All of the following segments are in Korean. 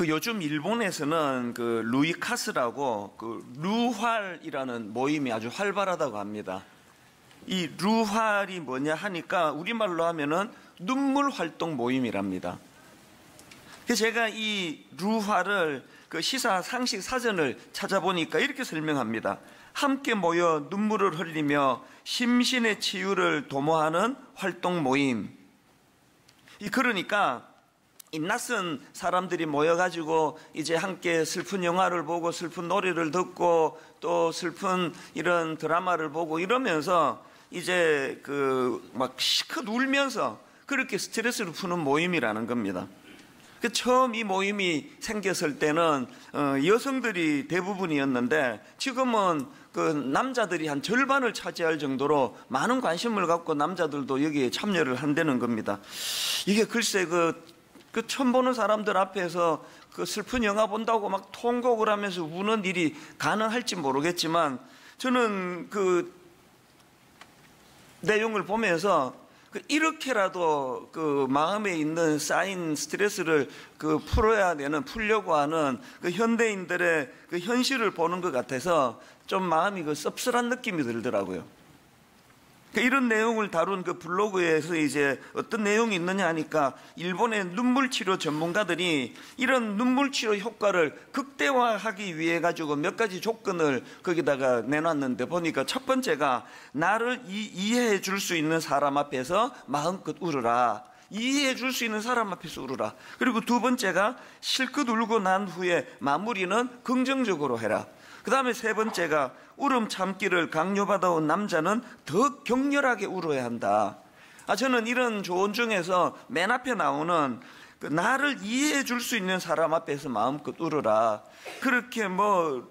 그 요즘 일본에서는 그 루이카스라고 그 루활이라는 모임이 아주 활발하다고 합니다. 이 루활이 뭐냐 하니까 우리말로 하면은 눈물 활동 모임이랍니다. 그래서 제가 이 루활을 그 시사 상식 사전을 찾아보니까 이렇게 설명합니다. 함께 모여 눈물을 흘리며 심신의 치유를 도모하는 활동 모임. 그러니까 이 낯선 사람들이 모여가지고 이제 함께 슬픈 영화를 보고 슬픈 노래를 듣고 또 슬픈 이런 드라마를 보고 이러면서 이제 그 막 시컷 울면서 그렇게 스트레스를 푸는 모임이라는 겁니다. 그 처음 이 모임이 생겼을 때는 여성들이 대부분이었는데 지금은 그 남자들이 한 절반을 차지할 정도로 많은 관심을 갖고 남자들도 여기에 참여를 한다는 겁니다. 이게 글쎄 그 처음 보는 사람들 앞에서 그 슬픈 영화 본다고 막 통곡을 하면서 우는 일이 가능할지 모르겠지만 저는 그 내용을 보면서 이렇게라도 그 마음에 있는 쌓인 스트레스를 그 풀려고 하는 그 현대인들의 그 현실을 보는 것 같아서 좀 마음이 그 씁쓸한 느낌이 들더라고요. 이런 내용을 다룬 그 블로그에서 이제 어떤 내용이 있느냐 하니까 일본의 눈물치료 전문가들이 이런 눈물치료 효과를 극대화하기 위해 가지고 몇 가지 조건을 거기다가 내놨는데 보니까 첫 번째가 나를 이해해 줄 수 있는 사람 앞에서 마음껏 울어라. 이해해 줄 수 있는 사람 앞에서 울어라. 그리고 두 번째가 실컷 울고 난 후에 마무리는 긍정적으로 해라. 그 다음에 세 번째가 울음 참기를 강요받아온 남자는 더 격렬하게 울어야 한다. 저는 이런 조언 중에서 맨 앞에 나오는 그 나를 이해해 줄 수 있는 사람 앞에서 마음껏 울어라. 그렇게 뭐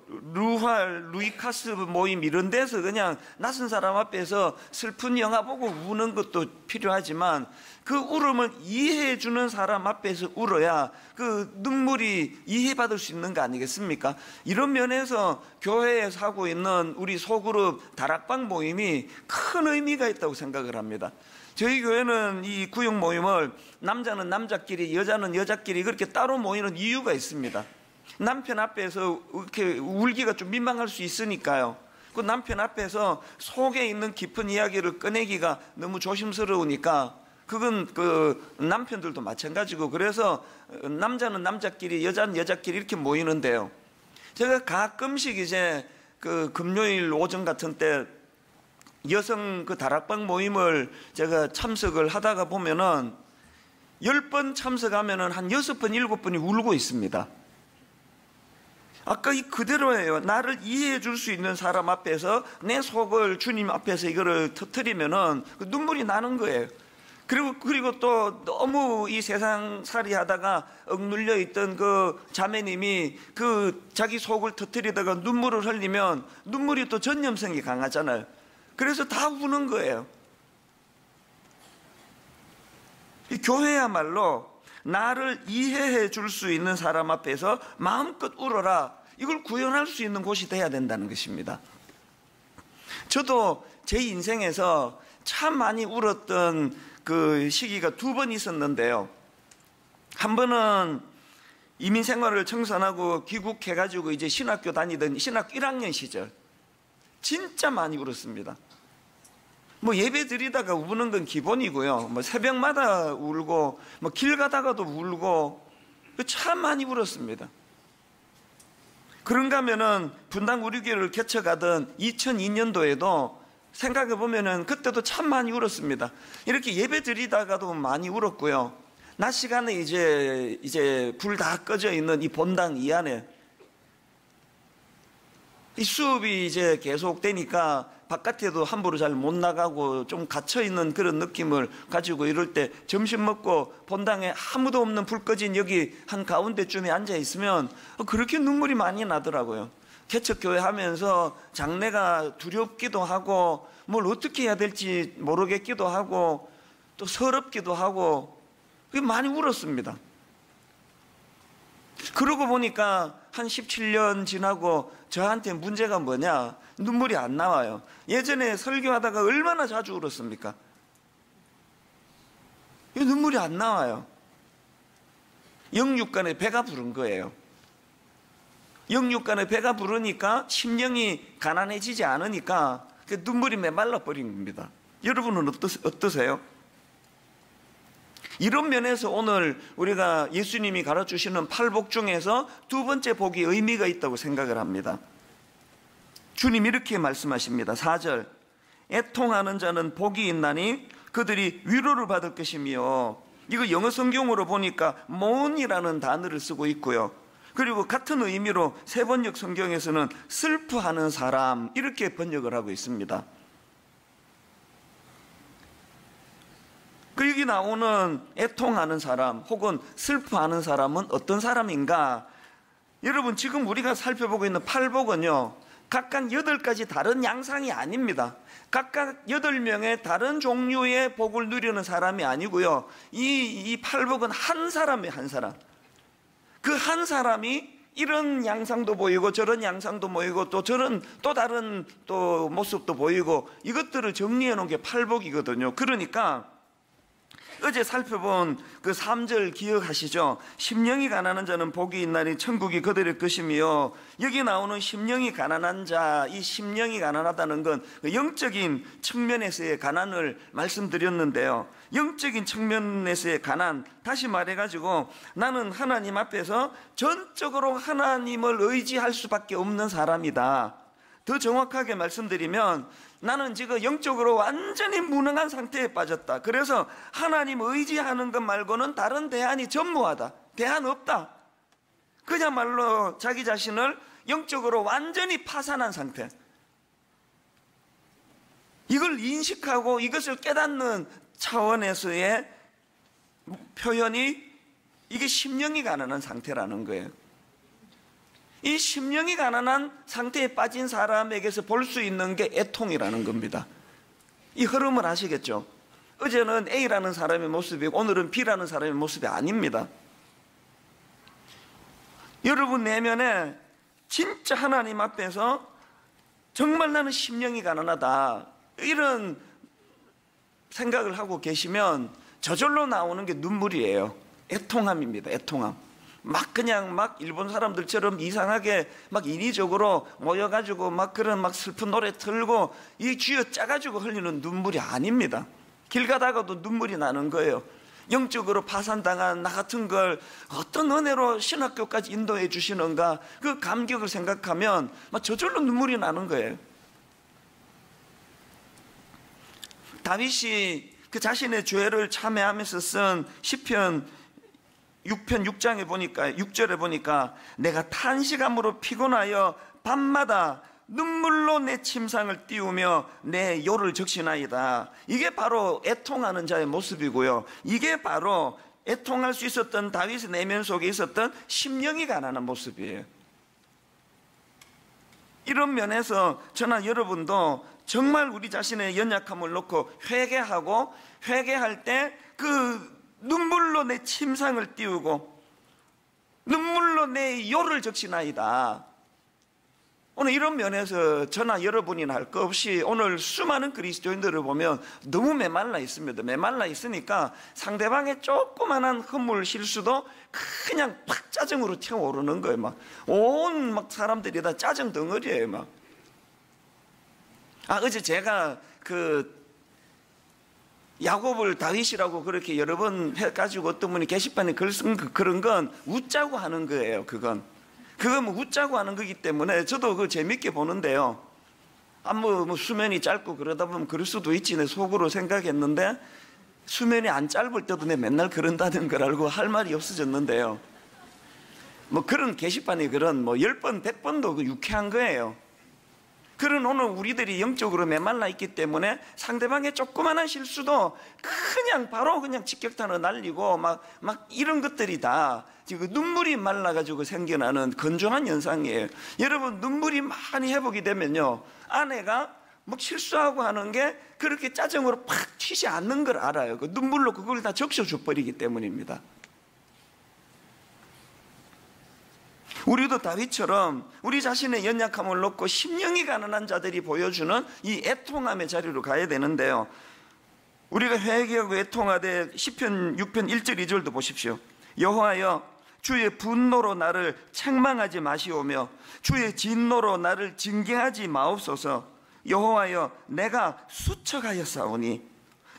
루이카스 모임 이런 데서 그냥 낯선 사람 앞에서 슬픈 영화 보고 우는 것도 필요하지만 그 울음을 이해해 주는 사람 앞에서 울어야 그 눈물이 이해받을 수 있는 거 아니겠습니까? 이런 면에서 교회에서 하고 있는 우리 소그룹 다락방 모임이 큰 의미가 있다고 생각을 합니다. 저희 교회는 이 구역 모임을 남자는 남자끼리 여자는 여자끼리 그렇게 따로 모이는 이유가 있습니다. 남편 앞에서 이렇게 울기가 좀 민망할 수 있으니까요. 그 남편 앞에서 속에 있는 깊은 이야기를 꺼내기가 너무 조심스러우니까 그건 그 남편들도 마찬가지고 그래서 남자는 남자끼리 여자는 여자끼리 이렇게 모이는데요. 제가 가끔씩 이제 그 금요일 오전 같은 때 여성 그 다락방 모임을 제가 참석을 하다가 보면은 10번 참석하면은 한 6번, 7번이 울고 있습니다. 아까 이 그대로예요. 나를 이해해 줄 수 있는 사람 앞에서 내 속을 주님 앞에서 이거를 터뜨리면은 그 눈물이 나는 거예요. 그리고 또 너무 이 세상 살이 하다가 억눌려 있던 그 자매님이 그 자기 속을 터뜨리다가 눈물을 흘리면 눈물이 또 전염성이 강하잖아요. 그래서 다 우는 거예요. 이 교회야말로 나를 이해해 줄 수 있는 사람 앞에서 마음껏 울어라. 이걸 구현할 수 있는 곳이 돼야 된다는 것입니다. 저도 제 인생에서 참 많이 울었던 그 시기가 두 번 있었는데요. 한 번은 이민 생활을 청산하고 귀국해가지고 이제 신학교 다니던 신학교 1학년 시절 진짜 많이 울었습니다. 뭐 예배 드리다가 우는 건 기본이고요. 뭐 새벽마다 울고 뭐 길 가다가도 울고 참 많이 울었습니다. 그런가 하면은 분당 우리 교회를 개척하던 2002년도에도 생각해 보면은 그때도 참 많이 울었습니다. 이렇게 예배 드리다가도 많이 울었고요. 낮 시간에 이제 불 다 꺼져 있는 이 본당 이 안에 이 수업이 이제 계속되니까 바깥에도 함부로 잘 못 나가고 좀 갇혀있는 그런 느낌을 가지고 이럴 때 점심 먹고 본당에 아무도 없는 불 꺼진 여기 한 가운데쯤에 앉아있으면 그렇게 눈물이 많이 나더라고요. 개척교회 하면서 장래가 두렵기도 하고 뭘 어떻게 해야 될지 모르겠기도 하고 또 서럽기도 하고 많이 울었습니다. 그러고 보니까 한 17년 지나고 저한테 문제가 뭐냐? 눈물이 안 나와요. 예전에 설교하다가 얼마나 자주 울었습니까? 눈물이 안 나와요. 영육간에 배가 부른 거예요. 영육간에 배가 부르니까 심령이 가난해지지 않으니까 눈물이 메말라 버린 겁니다. 여러분은 어떠세요? 이런 면에서 오늘 우리가 예수님이 가르쳐주시는 팔복 중에서 두 번째 복이 의미가 있다고 생각을 합니다. 주님 이렇게 말씀하십니다. 4절, 애통하는 자는 복이 있나니 그들이 위로를 받을 것이며, 이거 영어 성경으로 보니까 mourn이라는 단어를 쓰고 있고요. 그리고 같은 의미로 세번역 성경에서는 슬퍼하는 사람 이렇게 번역을 하고 있습니다. 그 여기 나오는 애통하는 사람 혹은 슬퍼하는 사람은 어떤 사람인가? 여러분, 지금 우리가 살펴보고 있는 팔복은요, 각각 8가지 다른 양상이 아닙니다. 각각 8명의 다른 종류의 복을 누리는 사람이 아니고요, 이 팔복은 한 사람이에요. 한 사람. 그 한 사람이 이런 양상도 보이고 저런 양상도 보이고 또 저런 또 다른 또 모습도 보이고, 이것들을 정리해 놓은 게 팔복이거든요. 그러니까 어제 살펴본 그 3절 기억하시죠? 심령이 가난한 자는 복이 있나니 천국이 그들의 것이며, 여기 나오는 심령이 가난한 자, 이 심령이 가난하다는 건 영적인 측면에서의 가난을 말씀드렸는데요. 영적인 측면에서의 가난, 다시 말해가지고 나는 하나님 앞에서 전적으로 하나님을 의지할 수밖에 없는 사람이다. 더 정확하게 말씀드리면 나는 지금 영적으로 완전히 무능한 상태에 빠졌다. 그래서 하나님 의지하는 것 말고는 다른 대안이 전무하다. 대안 없다. 그야말로 자기 자신을 영적으로 완전히 파산한 상태. 이걸 인식하고 이것을 깨닫는 차원에서의 표현이, 이게 심령이 가난한 상태라는 거예요. 이 심령이 가난한 상태에 빠진 사람에게서 볼 수 있는 게 애통이라는 겁니다. 이 흐름을 아시겠죠? 어제는 A라는 사람의 모습이고 오늘은 B라는 사람의 모습이 아닙니다. 여러분 내면에 진짜 하나님 앞에서 정말 나는 심령이 가난하다, 이런 생각을 하고 계시면 저절로 나오는 게 눈물이에요. 애통함입니다. 애통함. 그냥 일본 사람들처럼 이상하게 인위적으로 모여가지고 그런 슬픈 노래 틀고 이 쥐어 짜가지고 흘리는 눈물이 아닙니다. 길 가다가도 눈물이 나는 거예요. 영적으로 파산당한 나 같은 걸 어떤 은혜로 신학교까지 인도해 주시는가, 그 감격을 생각하면 저절로 눈물이 나는 거예요. 다윗이 그 자신의 죄를 참회하면서 쓴 시편 6편 6장에 보니까 6절에 보니까 내가 탄식함으로 피곤하여 밤마다 눈물로 내 침상을 띄우며 내 요를 적시나이다. 이게 바로 애통하는 자의 모습이고요, 이게 바로 애통할 수 있었던 다윗의 내면 속에 있었던 심령이 가난한 모습이에요. 이런 면에서 저나 여러분도 정말 우리 자신의 연약함을 놓고 회개하고, 회개할 때 그 눈물로 내 침상을 띄우고 눈물로 내 요를 적시나이다. 오늘 이런 면에서 저나 여러분이나 할 것 없이 오늘 수많은 그리스도인들을 보면 너무 메말라 있습니다. 메말라 있으니까 상대방의 조그만한 허물 실수도 그냥 팍 짜증으로 튀어오르는 거예요. 온 사람들이 다 짜증 덩어리예요. 어제 제가 야곱을 다윗이라고 그렇게 여러 번 해가지고 어떤 분이 게시판에 글 쓴 그런 건 웃자고 하는 거예요. 그건 웃자고 하는 거기 때문에 저도 그거 재밌게 보는데요. 수면이 짧고 그러다 보면 그럴 수도 있지 내 속으로 생각했는데, 수면이 안 짧을 때도 내 맨날 그런다는 걸 알고 할 말이 없어졌는데요. 그런 게시판이 10번 100번도 유쾌한 거예요. 그런 오늘 우리들이 영적으로 메말라 있기 때문에 상대방의 조그만한 실수도 바로 직격탄을 날리고 이런 것들이 다 지금 눈물이 말라가지고 생겨나는 건조한 현상이에요. 여러분, 눈물이 많이 회복이 되면요, 아내가 실수하고 하는 게 그렇게 짜증으로 팍 튀지 않는 걸 알아요. 그 눈물로 그걸 다 적셔줘 버리기 때문입니다. 우리도 다윗처럼 우리 자신의 연약함을 놓고 심령이 가난한 자들이 보여주는 이 애통함의 자리로 가야 되는데요, 우리가 회개하고 애통하되 시편 6편 1절 2절도 보십시오. 여호와여, 주의 분노로 나를 책망하지 마시오며 주의 진노로 나를 징계하지 마옵소서. 여호와여, 내가 수척하였사오니,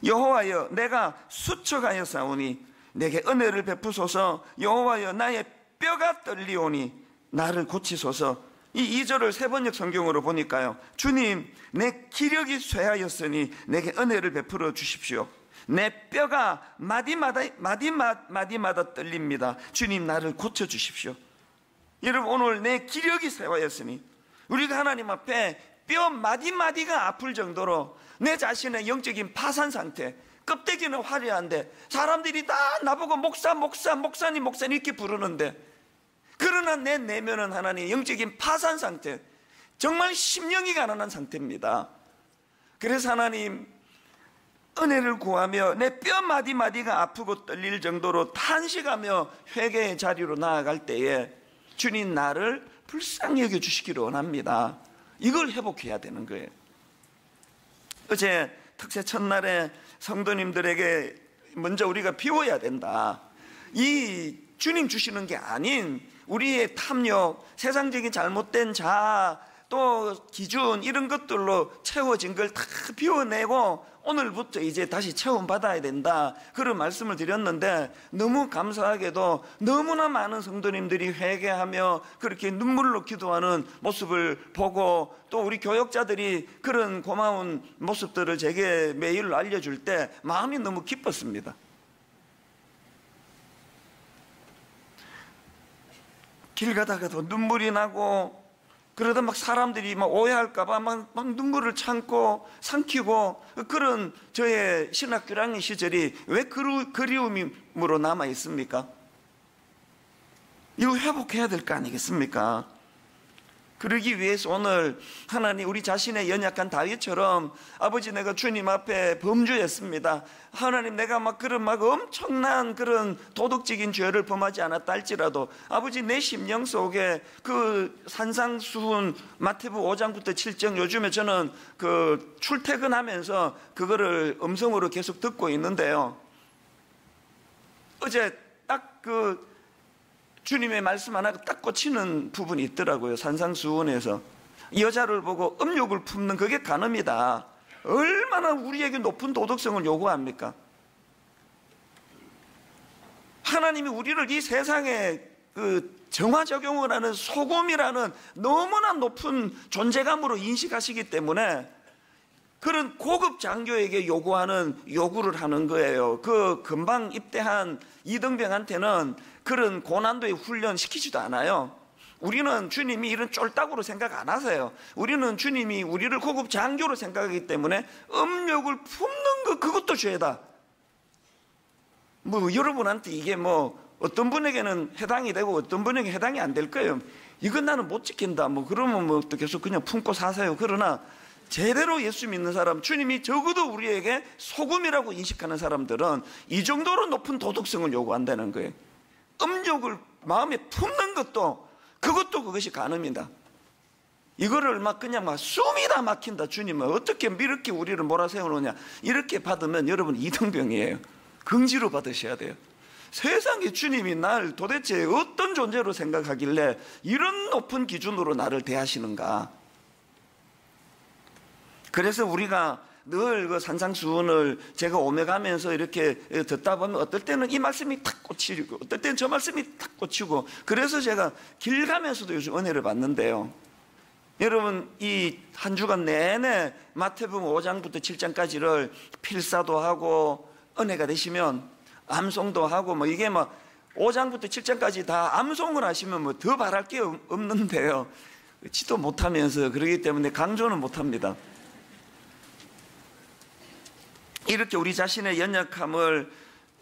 여호와여, 내가 수척하였사오니 내게 은혜를 베푸소서. 여호와여, 나의 뼈가 떨리오니 나를 고치소서. 이 2절을 세번역 성경으로 보니까요, 주님, 내 기력이 쇠하였으니 내게 은혜를 베풀어 주십시오. 내 뼈가 마디마다 떨립니다. 주님, 나를 고쳐주십시오. 여러분, 오늘 내 기력이 쇠하였으니, 우리가 하나님 앞에 뼈 마디마디가 아플 정도로 내 자신의 영적인 파산 상태, 껍데기는 화려한데 사람들이 다 나보고 목사님 이렇게 부르는데, 그러나 내 내면은 하나님 영적인 파산 상태, 정말 심령이 가난한 상태입니다. 그래서 하나님, 은혜를 구하며 내 뼈 마디마디가 아프고 떨릴 정도로 탄식하며 회개의 자리로 나아갈 때에 주님, 나를 불쌍히 여겨주시기를 원합니다. 이걸 회복해야 되는 거예요. 어제 특세 첫날에 성도님들에게 먼저 우리가 비워야 된다. 이 주님 주시는 게 아닌 우리의 탐욕, 세상적인 잘못된 자아, 또 기준, 이런 것들로 채워진 걸 다 비워내고 오늘부터 이제 다시 체험받아야 된다, 그런 말씀을 드렸는데, 너무 감사하게도 너무나 많은 성도님들이 회개하며 그렇게 눈물로 기도하는 모습을 보고, 또 우리 교역자들이 그런 고마운 모습들을 제게 메일로 알려줄 때 마음이 너무 기뻤습니다. 길 가다가도 눈물이 나고, 그러다 막 사람들이 막 오해할까봐 막 눈물을 참고 삼키고, 그런 저의 신학교량의 시절이 왜 그리움으로 남아 있습니까? 이거 회복해야 될 거 아니겠습니까? 그러기 위해서 오늘 하나님, 우리 자신의 연약한 다윗처럼, 아버지, 내가 주님 앞에 범죄했습니다. 하나님, 내가 그런 엄청난 그런 도덕적인 죄를 범하지 않았다 할지라도, 아버지, 내 심령 속에 그 산상수훈 마태복음 5장부터 7장, 요즘에 저는 그 출퇴근하면서 그거를 음성으로 계속 듣고 있는데요, 어제 딱 주님의 말씀 하나가 딱 꽂히는 부분이 있더라고요. 산상수훈에서 여자를 보고 음욕을 품는 그게 간음이다. 얼마나 우리에게 높은 도덕성을 요구합니까? 하나님이 우리를 이 세상에 정화 적용을 하는 소금이라는 너무나 높은 존재감으로 인식하시기 때문에 그런 고급 장교에게 요구하는 요구를 하는 거예요. 그 금방 입대한 이등병한테는 그런 고난도의 훈련 시키지도 않아요. 우리는 주님이 이런 쫄딱으로 생각 안 하세요. 우리는 주님이 우리를 고급 장교로 생각하기 때문에 음욕을 품는 거, 그것도 죄다. 여러분한테 이게 어떤 분에게는 해당이 되고 어떤 분에게 해당이 안 될 거예요. 이건 나는 못 지킨다, 그러면 또 계속 그냥 품고 사세요. 그러나 제대로 예수 믿는 사람, 주님이 적어도 우리에게 소금이라고 인식하는 사람들은 이 정도로 높은 도덕성을 요구한다는 거예요. 음욕을 마음에 품는 것도, 그것이 간음이다. 이거를 그냥 숨이 다 막힌다. 주님은 어떻게 이렇게 우리를 몰아세우느냐, 이렇게 받으면 여러분 이등병이에요. 긍지로 받으셔야 돼요. 세상에 주님이 날 도대체 어떤 존재로 생각하길래 이런 높은 기준으로 나를 대하시는가. 그래서 우리가 늘 그 산상수훈을 제가 오며가면서 이렇게 듣다 보면 어떨 때는 이 말씀이 탁 꽂히고, 어떨 때는 저 말씀이 탁 꽂히고, 그래서 제가 길 가면서도 요즘 은혜를 받는데요, 여러분, 이 한 주간 내내 마태복음 5장부터 7장까지를 필사도 하고 은혜가 되시면 암송도 하고 이게 5장부터 7장까지 다 암송을 하시면 더 바랄 게 없는데요, 지도 못하면서 그러기 때문에 강조는 못합니다. 이렇게 우리 자신의 연약함을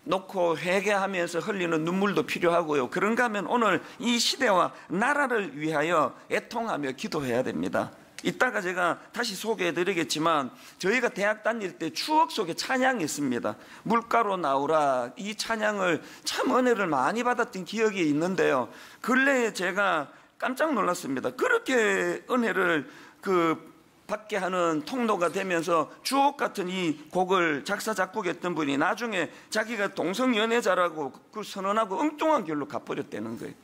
놓고 회개하면서 흘리는 눈물도 필요하고요. 그런가 하면 오늘 이 시대와 나라를 위하여 애통하며 기도해야 됩니다. 이따가 제가 다시 소개해 드리겠지만, 저희가 대학 다닐 때 추억 속에 찬양이 있습니다. 물가로 나오라. 이 찬양을 참 은혜를 많이 받았던 기억이 있는데요, 근래에 제가 깜짝 놀랐습니다. 그렇게 은혜를 받게 하는 통로가 되면서 주옥 같은 이 곡을 작사 작곡했던 분이 나중에 자기가 동성연애자라고 그 선언하고 엉뚱한 길로 가버렸다는 거예요.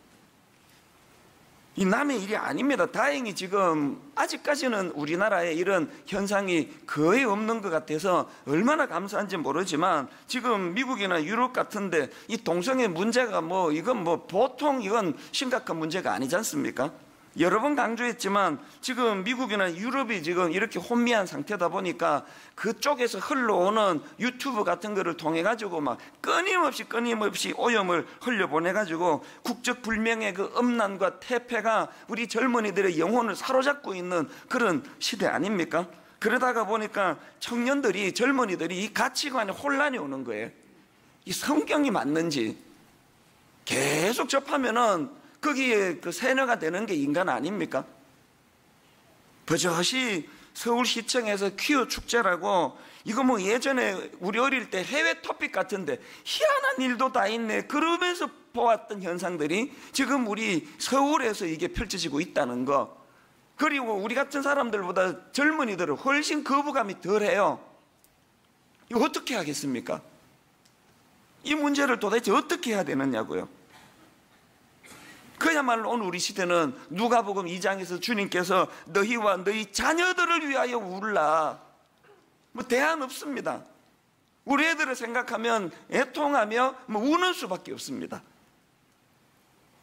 이 남의 일이 아닙니다. 다행히 지금 아직까지는 우리나라에 이런 현상이 거의 없는 것 같아서 얼마나 감사한지 모르지만, 지금 미국이나 유럽 같은데 이 동성애 문제가 이건 보통 이건 심각한 문제가 아니지 않습니까? 여러 번 강조했지만 지금 미국이나 유럽이 지금 이렇게 혼미한 상태다 보니까 그쪽에서 흘러오는 유튜브 같은 거를 통해 가지고 막 끊임없이 오염을 흘려보내 가지고 국적 불명의 그 음란과 태폐가 우리 젊은이들의 영혼을 사로잡고 있는 그런 시대 아닙니까? 그러다가 보니까 청년들이, 젊은이들이 이 가치관에 혼란이 오는 거예요. 이 성경이 맞는지 계속 접하면은 거기에 그 세뇌가 되는 게 인간 아닙니까? 버젓이 서울시청에서 퀴어 축제라고, 이거 예전에 우리 어릴 때 해외 토픽 같은데 희한한 일도 다 있네 그러면서 보았던 현상들이 지금 우리 서울에서 이게 펼쳐지고 있다는 거. 그리고 우리 같은 사람들보다 젊은이들은 훨씬 거부감이 덜해요. 이거 어떻게 하겠습니까? 이 문제를 도대체 어떻게 해야 되느냐고요. 그야말로 오늘 우리 시대는 누가복음 2장에서 주님께서 너희와 너희 자녀들을 위하여 울라, 대안 없습니다. 우리 애들을 생각하면 애통하며 우는 수밖에 없습니다.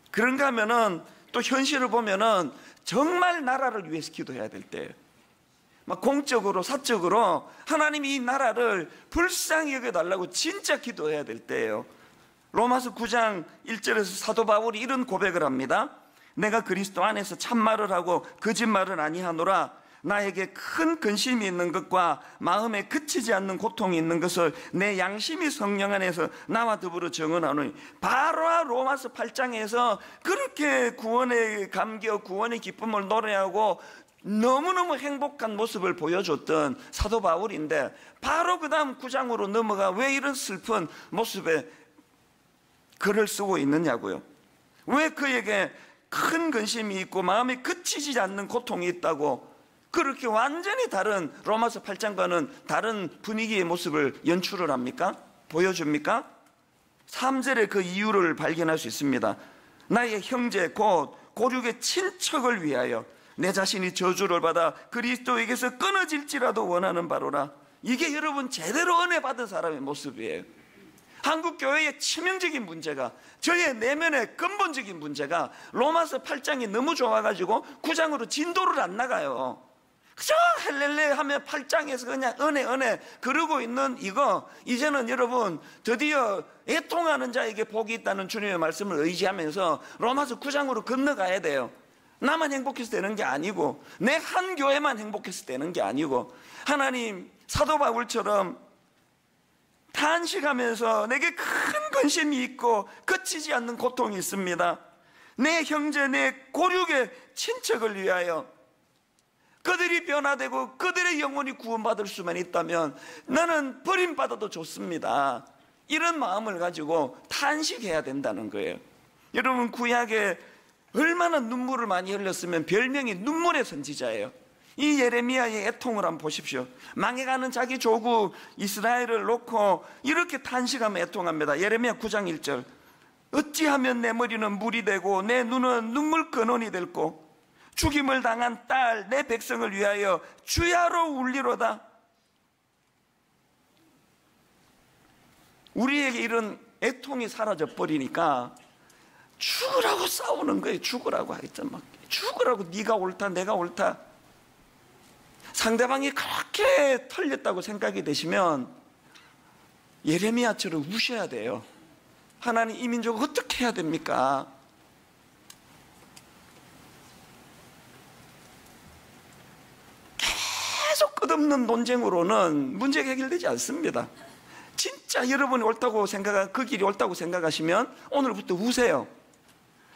그런가 하면은 또 현실을 보면은 정말 나라를 위해서 기도해야 될 때예요. 공적으로 사적으로 하나님이 이 나라를 불쌍히 여겨달라고 진짜 기도해야 될 때예요. 로마서 9장 1절에서 사도 바울이 이런 고백을 합니다. 내가 그리스도 안에서 참말을 하고 거짓말을 아니하노라. 나에게 큰 근심이 있는 것과 마음에 그치지 않는 고통이 있는 것을 내 양심이 성령 안에서 나와 더불어 증언하노니. 바로 로마서 8장에서 그렇게 구원의 감격, 구원의 기쁨을 노래하고 너무너무 행복한 모습을 보여줬던 사도 바울인데, 바로 그 다음 9장으로 넘어가 왜 이런 슬픈 모습에 글을 쓰고 있느냐고요. 왜 그에게 큰 근심이 있고 마음에 그치지 않는 고통이 있다고 그렇게 완전히 다른 로마서 8장과는 다른 분위기의 모습을 연출을 합니까? 보여줍니까? 3절에 그 이유를 발견할 수 있습니다. 나의 형제 곧 고륙의 친척을 위하여 내 자신이 저주를 받아 그리스도에게서 끊어질지라도 원하는 바로라. 이게 여러분 제대로 은혜 받은 사람의 모습이에요. 한국 교회의 치명적인 문제가, 저의 내면의 근본적인 문제가 로마서 8장이 너무 좋아가지고 9장으로 진도를 안 나가요. 그저 헬렐레 하면 8장에서 그냥 은혜 그러고 있는 이거, 이제는 여러분 드디어 애통하는 자에게 복이 있다는 주님의 말씀을 의지하면서 로마서 9장으로 건너가야 돼요. 나만 행복해서 되는 게 아니고, 내 한 교회만 행복해서 되는 게 아니고, 하나님 사도 바울처럼 탄식하면서 내게 큰 근심이 있고 그치지 않는 고통이 있습니다. 내 형제, 내 고륙의 친척을 위하여 그들이 변화되고 그들의 영혼이 구원받을 수만 있다면 나는 버림받아도 좋습니다. 이런 마음을 가지고 탄식해야 된다는 거예요. 여러분, 구약에 얼마나 눈물을 많이 흘렸으면 별명이 눈물의 선지자예요. 이 예레미야의 애통을 한번 보십시오. 망해가는 자기 조국 이스라엘을 놓고 이렇게 탄식하며 애통합니다. 예레미야 9장 1절. 어찌하면 내 머리는 물이 되고 내 눈은 눈물 근원이 될꼬. 죽임을 당한 딸 내 백성을 위하여 주야로 울리로다. 우리에게 이런 애통이 사라져 버리니까 죽으라고 싸우는 거예요. 죽으라고 하겠죠. 막 죽으라고, 네가 옳다 내가 옳다. 상대방이 그렇게 털렸다고 생각이 되시면 예레미야처럼 우셔야 돼요. 하나님, 이 민족을 어떻게 해야 됩니까? 계속 끝없는 논쟁으로는 문제가 해결되지 않습니다. 진짜 여러분이 옳다고 그 길이 옳다고 생각하시면 오늘부터 우세요.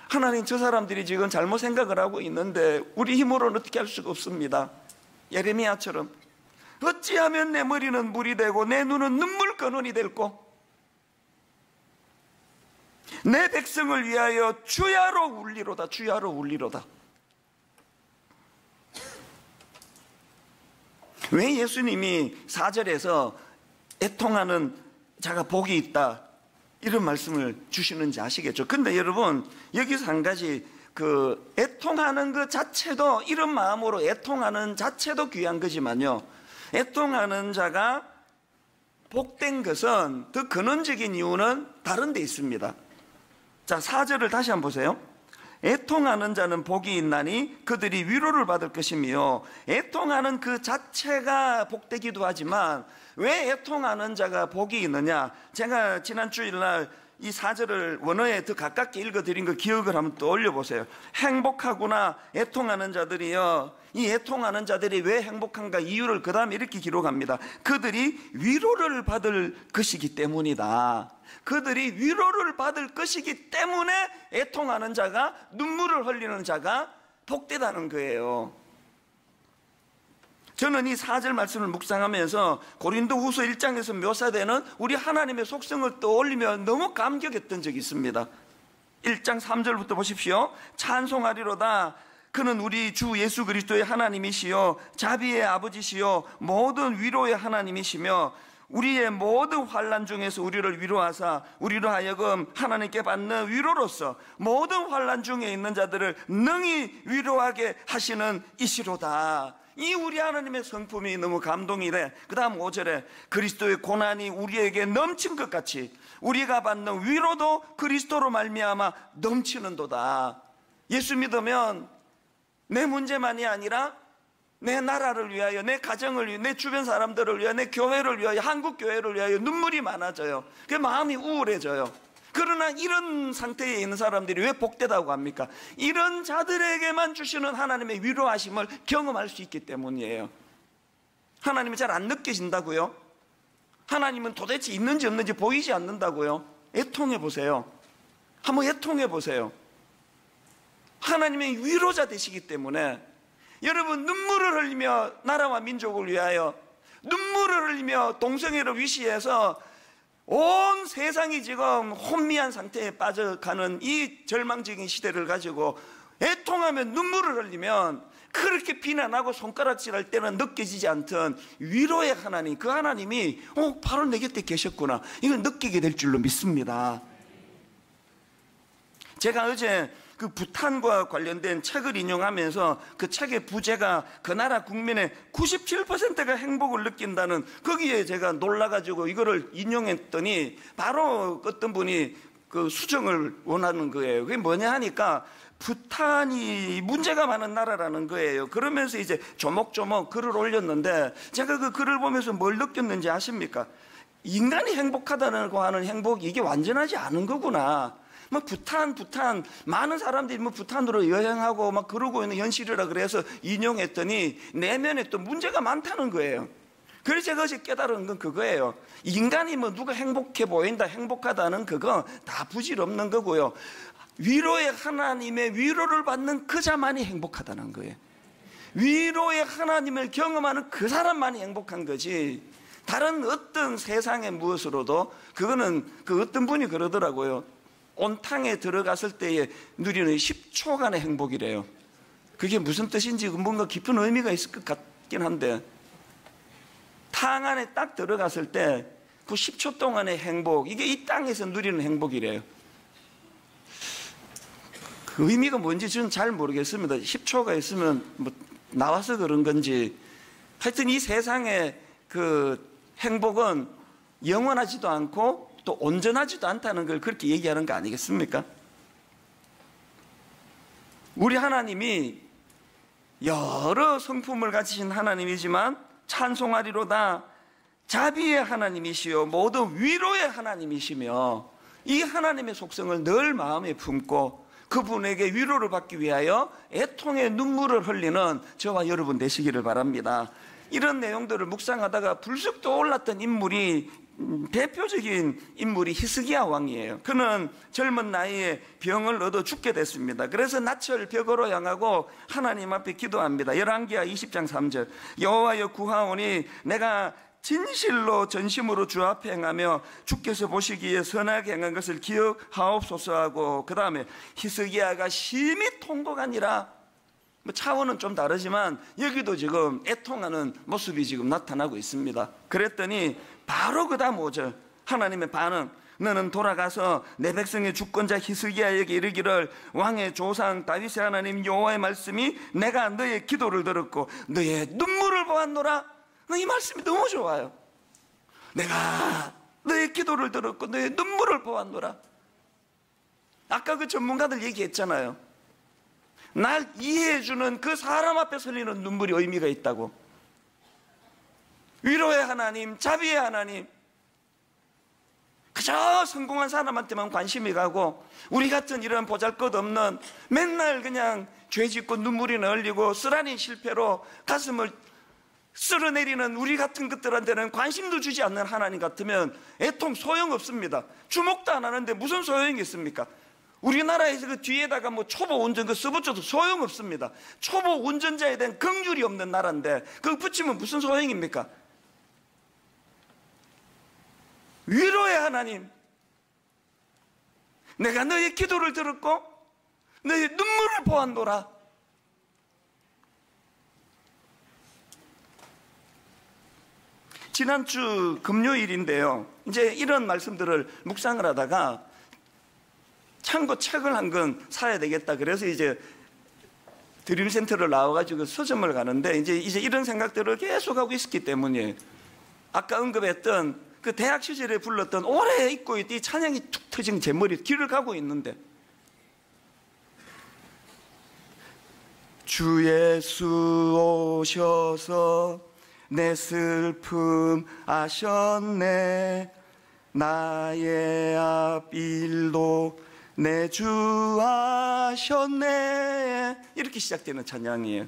하나님, 저 사람들이 지금 잘못 생각을 하고 있는데 우리 힘으로는 어떻게 할 수가 없습니다. 예레미야처럼 어찌하면 내 머리는 물이 되고 내 눈은 눈물 근원이 될꼬. 내 백성을 위하여 주야로 울리로다. 주야로 울리로다. 왜 예수님이 4절에서 애통하는 자가 복이 있다 이런 말씀을 주시는지 아시겠죠? 근데 여러분 여기서 한 가지, 애통하는 것 자체도, 이런 마음으로 애통하는 자체도 귀한 거지만요, 애통하는 자가 복된 것은 더 근원적인 이유는 다른 데 있습니다. 자, 4절을 다시 한번 보세요. 애통하는 자는 복이 있나니 그들이 위로를 받을 것이며, 애통하는 그 자체가 복되기도 하지만 왜 애통하는 자가 복이 있느냐, 제가 지난 주일날 이 4절을 원어에 더 가깝게 읽어드린 거 기억을 한번 떠올려 보세요. 행복하구나 애통하는 자들이여. 이 애통하는 자들이 왜 행복한가 이유를 그 다음에 이렇게 기록합니다. 그들이 위로를 받을 것이기 때문이다. 그들이 위로를 받을 것이기 때문에 애통하는 자가, 눈물을 흘리는 자가 복되다는 거예요. 저는 이 4절 말씀을 묵상하면서 고린도후서 1장에서 묘사되는 우리 하나님의 속성을 떠올리며 너무 감격했던 적이 있습니다. 1장 3절부터 보십시오. 찬송하리로다. 그는 우리 주 예수 그리스도의 하나님이시요 자비의 아버지시요 모든 위로의 하나님이시며, 우리의 모든 환난 중에서 우리를 위로하사 우리로 하여금 하나님께 받는 위로로서 모든 환난 중에 있는 자들을 능히 위로하게 하시는 이시로다. 이 우리 하나님의 성품이 너무 감동이 돼. 그 다음 5절에 그리스도의 고난이 우리에게 넘친 것 같이 우리가 받는 위로도 그리스도로 말미암아 넘치는도다. 예수 믿으면 내 문제만이 아니라 내 나라를 위하여, 내 가정을 위하여, 내 주변 사람들을 위하여, 내 교회를 위하여, 한국 교회를 위하여 눈물이 많아져요. 그 마음이 우울해져요. 그러나 이런 상태에 있는 사람들이 왜 복되다고 합니까? 이런 자들에게만 주시는 하나님의 위로하심을 경험할 수 있기 때문이에요. 하나님이 잘 안 느껴진다고요? 하나님은 도대체 있는지 없는지 보이지 않는다고요? 애통해 보세요. 한번 애통해 보세요. 하나님의 위로자 되시기 때문에 여러분, 눈물을 흘리며 나라와 민족을 위하여, 눈물을 흘리며 동성애를 위시해서 온 세상이 지금 혼미한 상태에 빠져가는 이 절망적인 시대를 가지고 애통하며 눈물을 흘리면, 그렇게 비난하고 손가락질할 때는 느껴지지 않던 위로의 하나님, 그 하나님이 바로 내 곁에 계셨구나, 이걸 느끼게 될 줄로 믿습니다. 제가 어제 그 부탄과 관련된 책을 인용하면서 그 책의 부제가 그 나라 국민의 97%가 행복을 느낀다는, 거기에 제가 놀라가지고 이거를 인용했더니 바로 어떤 분이 그 수정을 원하는 거예요. 그게 뭐냐 하니까 부탄이 문제가 많은 나라라는 거예요. 그러면서 이제 조목조목 글을 올렸는데, 제가 그 글을 보면서 뭘 느꼈는지 아십니까? 인간이 행복하다고 하는 행복이 이게 완전하지 않은 거구나. 부탄 많은 사람들이 부탄으로 여행하고 막 그러고 있는 현실이라 그래서 인용했더니 내면에 또 문제가 많다는 거예요. 그래서 제가 어제 깨달은 건 그거예요. 인간이 누가 행복해 보인다, 행복하다는 그거 다 부질없는 거고요. 위로의 하나님의 위로를 받는 그 자만이 행복하다는 거예요. 위로의 하나님을 경험하는 그 사람만이 행복한 거지, 다른 어떤 세상의 무엇으로도, 그거는 그 어떤 분이 그러더라고요. 온탕에 들어갔을 때에 누리는 10초간의 행복이래요. 그게 무슨 뜻인지 뭔가 깊은 의미가 있을 것 같긴 한데, 탕 안에 딱 들어갔을 때 그 10초 동안의 행복, 이게 이 땅에서 누리는 행복이래요. 그 의미가 뭔지 저는 잘 모르겠습니다. 10초가 있으면 나와서 그런 건지, 하여튼 이 세상의 그 행복은 영원하지도 않고 또 온전하지도 않다는 걸 그렇게 얘기하는 거 아니겠습니까? 우리 하나님이 여러 성품을 가지신 하나님이지만 찬송하리로다. 자비의 하나님이시요 모든 위로의 하나님이시며, 이 하나님의 속성을 늘 마음에 품고 그분에게 위로를 받기 위하여 애통의 눈물을 흘리는 저와 여러분 되시기를 바랍니다. 이런 내용들을 묵상하다가 불쑥 떠올랐던 인물이, 대표적인 인물이 히스기야 왕이에요. 그는 젊은 나이에 병을 얻어 죽게 됐습니다. 그래서 낯을 벽으로 향하고 하나님 앞에 기도합니다. 열왕기하 20장 3절 여호와여 구하오니 내가 진실로 전심으로 주 앞에 행하며 주께서 보시기에 선하게 행한 것을 기억하옵소서 하고, 그 다음에 히스기야가 심히 통곡하니라. 뭐 차원은 좀 다르지만 여기도 지금 애통하는 모습이 지금 나타나고 있습니다. 그랬더니 바로 그 다음 5절 하나님의 반응, 너는 돌아가서 내 백성의 주권자 히스기야에게 이르기를 왕의 조상 다윗의 하나님 여호와의 말씀이 내가 너의 기도를 들었고 너의 눈물을 보았노라. 이 말씀이 너무 좋아요. 내가 너의 기도를 들었고 너의 눈물을 보았노라. 아까 그 전문가들 얘기했잖아요. 날 이해해주는 그 사람 앞에 설리는 눈물이 의미가 있다고. 위로의 하나님, 자비의 하나님, 그저 성공한 사람한테만 관심이 가고 우리 같은 이런 보잘것없는 맨날 그냥 죄짓고 눈물이 흘리고 쓰라린 실패로 가슴을 쓸어내리는 우리 같은 것들한테는 관심도 주지 않는 하나님 같으면 애통 소용없습니다. 주목도 안 하는데 무슨 소용이 있습니까? 우리나라에서 그 뒤에다가 뭐 초보 운전 그 써붙여도 소용없습니다. 초보 운전자에 대한 긍휼이 없는 나라인데 그거 붙이면 무슨 소용입니까? 위로의 하나님, 내가 너의 기도를 들었고 너의 눈물을 보았노라. 지난주 금요일인데요, 이제 이런 말씀들을 묵상을 하다가 참고 책을 한 권 사야 되겠다. 그래서 이제 드림센터를 나와가지고 서점을 가는데 이제 이런 생각들을 계속 하고 있었기 때문에 아까 언급했던 그 대학 시절에 불렀던 오래 잊고 있던 이 찬양이 툭 터진 제 머리에 길을 가고 있는데, 주 예수 오셔서 내 슬픔 아셨네, 나의 앞일도 내 주 아셨네. 이렇게 시작되는 찬양이에요.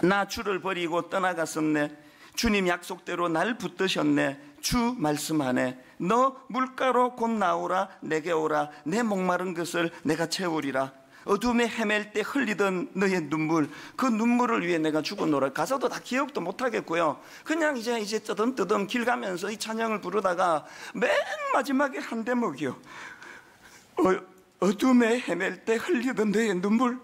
나 주를 버리고 떠나갔었네, 주님 약속대로 날 붙드셨네, 주 말씀하네, 너 물가로 곧 나오라, 내게 오라, 내 목마른 것을 내가 채우리라. 어둠에 헤맬 때 흘리던 너의 눈물, 그 눈물을 위해 내가 죽었노라. 가사도 다 기억도 못하겠고요. 그냥 이제 뜨듬뜨듬 길 가면서 이 찬양을 부르다가 맨 마지막에 한 대목이요, 어둠에 헤맬 때 흘리던 너의 눈물,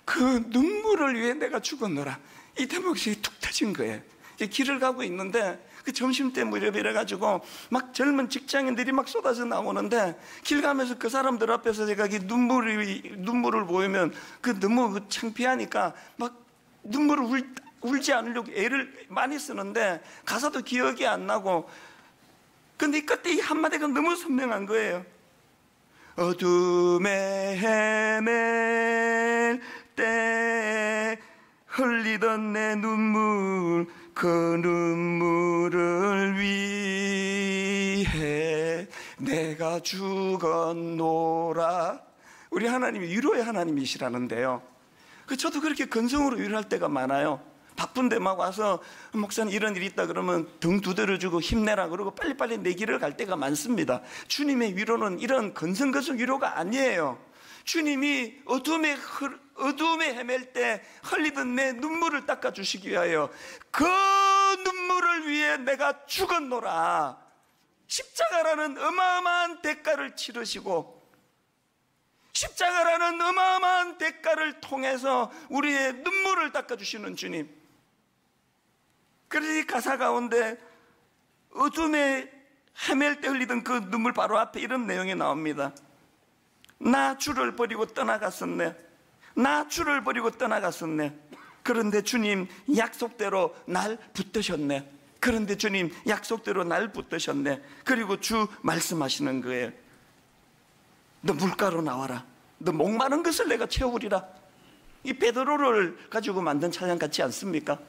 그 눈물을 위해 내가 죽었노라. 이 대목이 툭 터진 거예요. 이제 길을 가고 있는데 그 점심때 무렵이라가지고 막 젊은 직장인들이 막 쏟아져 나오는데 길 가면서 그 사람들 앞에서 제가 이 눈물을 보이면 그 너무 창피하니까 막 눈물을 울지 않으려고 애를 많이 쓰는데 가사도 기억이 안 나고, 근데 그때 이 한마디가 너무 선명한 거예요. 어둠에 헤맬 때 흘리던 내 눈물, 그 눈물을 위해 내가 죽었노라. 우리 하나님이 위로의 하나님이시라는데요, 저도 그렇게 건성으로 위로할 때가 많아요. 바쁜데 막 와서 목사님 이런 일이 있다 그러면 등 두드려주고 힘내라 그러고 빨리빨리 내 길을 갈 때가 많습니다. 주님의 위로는 이런 건성건성 위로가 아니에요. 주님이 어둠에 헤맬 때 흘리던 내 눈물을 닦아주시기 위하여 그 눈물을 위해 내가 죽었노라. 십자가라는 어마어마한 대가를 치르시고, 십자가라는 어마어마한 대가를 통해서 우리의 눈물을 닦아주시는 주님. 그래서 이 가사 가운데 어둠에 헤맬 때 흘리던 그 눈물 바로 앞에 이런 내용이 나옵니다. 나 주를 버리고 떠나갔었네, 나 주를 버리고 떠나갔었네, 그런데 주님 약속대로 날 붙드셨네, 그런데 주님 약속대로 날 붙드셨네. 그리고 주 말씀하시는 거예요. 너 물가로 나와라, 너 목마른 것을 내가 채우리라. 이 베드로를 가지고 만든 찬양 같지 않습니까?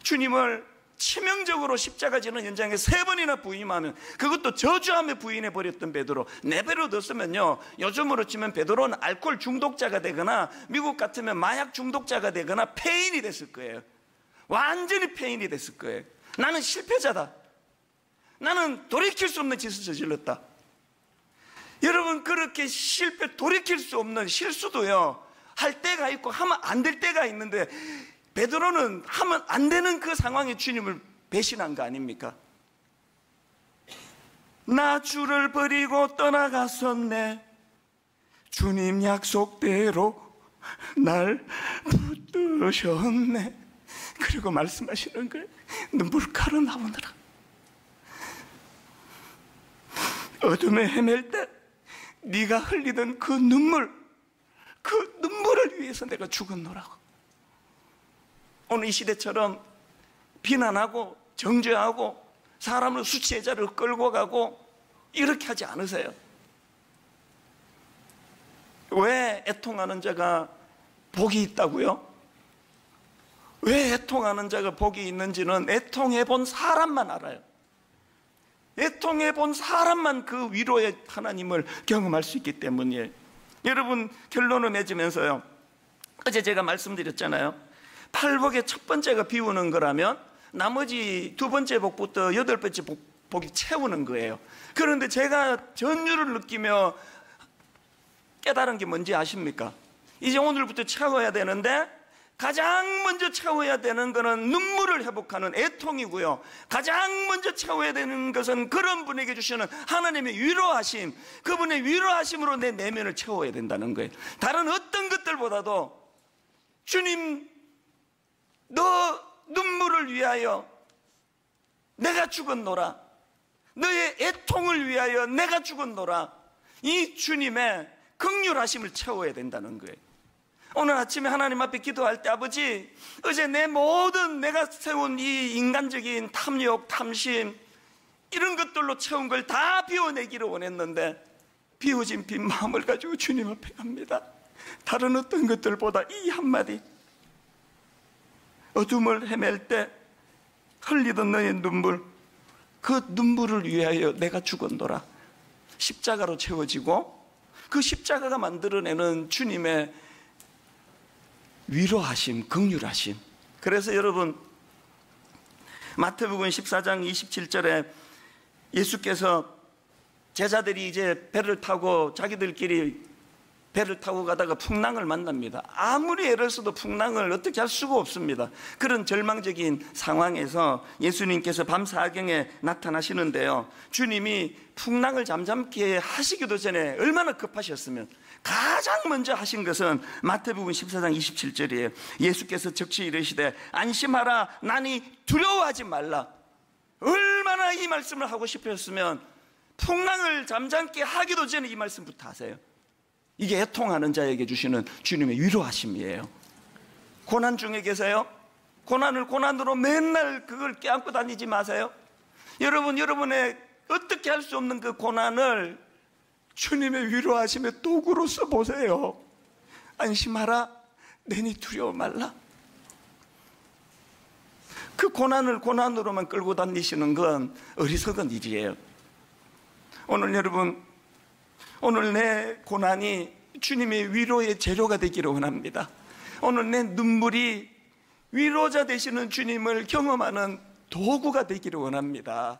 주님을 치명적으로 십자가 지는 현장에 3번이나 부인하면, 그것도 저주하며 부인해 버렸던 베드로, 내배로 뒀으면요, 요즘으로 치면 베드로는 알코올 중독자가 되거나 미국 같으면 마약 중독자가 되거나 폐인이 됐을 거예요. 완전히 폐인이 됐을 거예요. 나는 실패자다, 나는 돌이킬 수 없는 짓을 저질렀다. 여러분, 그렇게 돌이킬 수 없는 실수도요, 할 때가 있고 하면 안 될 때가 있는데, 베드로는 하면 안 되는 그 상황에 주님을 배신한 거 아닙니까? 나 주를 버리고 떠나갔었네, 주님 약속대로 날 뜻이 없네. 그리고 말씀하시는 거예요. 눈물가루 나오느라. 어둠에 헤맬 때 네가 흘리던 그 눈물을 위해서 내가 죽었노라고. 오늘 이 시대처럼 비난하고 정죄하고 사람을 수치의자를 끌고 가고 이렇게 하지 않으세요. 왜 애통하는 자가 복이 있다고요? 왜 애통하는 자가 복이 있는지는 애통해 본 사람만 알아요. 애통해 본 사람만 그 위로의 하나님을 경험할 수 있기 때문이에요. 여러분, 결론을 맺으면서요, 어제 제가 말씀드렸잖아요. 팔복의 첫 번째가 비우는 거라면 나머지 두 번째 복부터 여덟 번째 복이 채우는 거예요. 그런데 제가 전율을 느끼며 깨달은 게 뭔지 아십니까? 이제 오늘부터 채워야 되는데 가장 먼저 채워야 되는 것은 눈물을 회복하는 애통이고요, 가장 먼저 채워야 되는 것은 그런 분에게 주시는 하나님의 위로하심, 그분의 위로하심으로 내 내면을 채워야 된다는 거예요. 다른 어떤 것들보다도 주님, 너 눈물을 위하여 내가 죽었노라, 너의 애통을 위하여 내가 죽었노라, 이 주님의 긍휼하심을 채워야 된다는 거예요. 오늘 아침에 하나님 앞에 기도할 때, 아버지, 어제 내 모든 내가 세운 이 인간적인 탐욕, 탐심, 이런 것들로 채운 걸 다 비워내기를 원했는데 비워진 빈 마음을 가지고 주님 앞에 갑니다. 다른 어떤 것들보다 이 한마디, 어둠을 헤맬 때 흘리던 너의 눈물, 그 눈물을 위하여 내가 죽었노라, 십자가로 채워지고 그 십자가가 만들어내는 주님의 위로하심, 긍휼하심. 그래서 여러분, 마태복음 14장 27절에 예수께서 제자들이 이제 배를 타고 자기들끼리 배를 타고 가다가 풍랑을 만납니다. 아무리 애를 써도 풍랑을 어떻게 할 수가 없습니다. 그런 절망적인 상황에서 예수님께서 밤 사경에 나타나시는데요, 주님이 풍랑을 잠잠케 하시기도 전에 얼마나 급하셨으면 가장 먼저 하신 것은 마태복음 14장 27절이에요. 예수께서 즉시 이르시되 안심하라, 나니 두려워하지 말라. 얼마나 이 말씀을 하고 싶으셨으면 풍랑을 잠잠케 하기도 전에 이 말씀부터 하세요. 이게 애통하는 자에게 주시는 주님의 위로하심이에요. 고난 중에 계세요? 고난을 고난으로 맨날 그걸 껴안고 다니지 마세요. 여러분, 여러분의 어떻게 할 수 없는 그 고난을 주님의 위로하심의 도구로 써보세요. 안심하라, 내니 두려워 말라. 그 고난을 고난으로만 끌고 다니시는 건 어리석은 일이에요. 오늘 여러분, 오늘 내 고난이 주님의 위로의 재료가 되기를 원합니다. 오늘 내 눈물이 위로자 되시는 주님을 경험하는 도구가 되기를 원합니다.